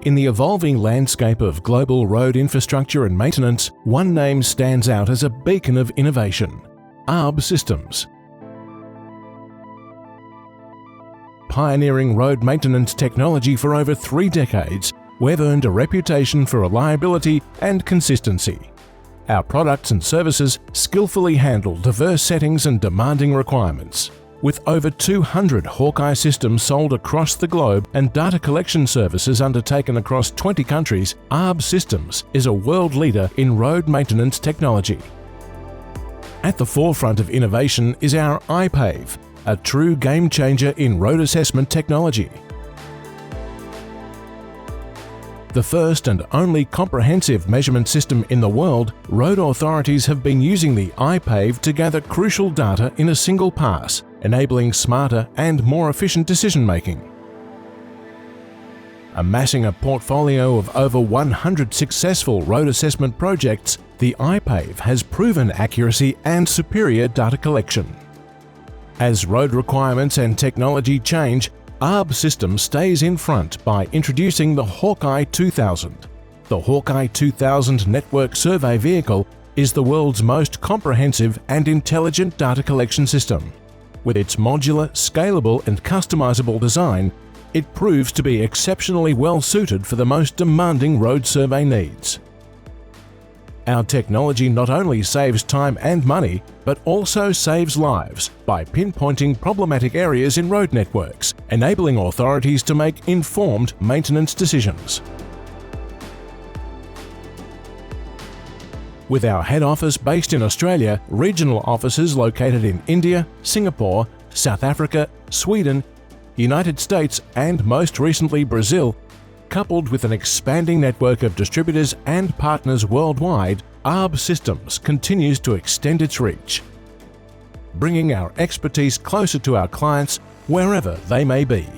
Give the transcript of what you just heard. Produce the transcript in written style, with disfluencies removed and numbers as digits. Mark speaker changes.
Speaker 1: In the evolving landscape of global road infrastructure and maintenance, one name stands out as a beacon of innovation: ARRB Systems. Pioneering road maintenance technology for over 3 decades, we've earned a reputation for reliability and consistency. Our products and services skillfully handle diverse settings and demanding requirements. With over 200 Hawkeye systems sold across the globe and data collection services undertaken across 20 countries, ARRB Systems is a world leader in road maintenance technology. At the forefront of innovation is our iPAVe, a true game-changer in road assessment technology. The first and only comprehensive measurement system in the world, road authorities have been using the iPAVe to gather crucial data in a single pass, enabling smarter and more efficient decision-making. Amassing a portfolio of over 100 successful road assessment projects, the iPAVe has proven accuracy and superior data collection. As road requirements and technology change, ARRB Systems stays in front by introducing the Hawkeye 2000. The Hawkeye 2000 Network Survey Vehicle is the world's most comprehensive and intelligent data collection system. With its modular, scalable and customizable design, it proves to be exceptionally well suited for the most demanding road survey needs. Our technology not only saves time and money, but also saves lives by pinpointing problematic areas in road networks, enabling authorities to make informed maintenance decisions. With our head office based in Australia, regional offices located in India, Singapore, South Africa, Sweden, United States and most recently Brazil, coupled with an expanding network of distributors and partners worldwide, ARRB Systems continues to extend its reach, bringing our expertise closer to our clients wherever they may be.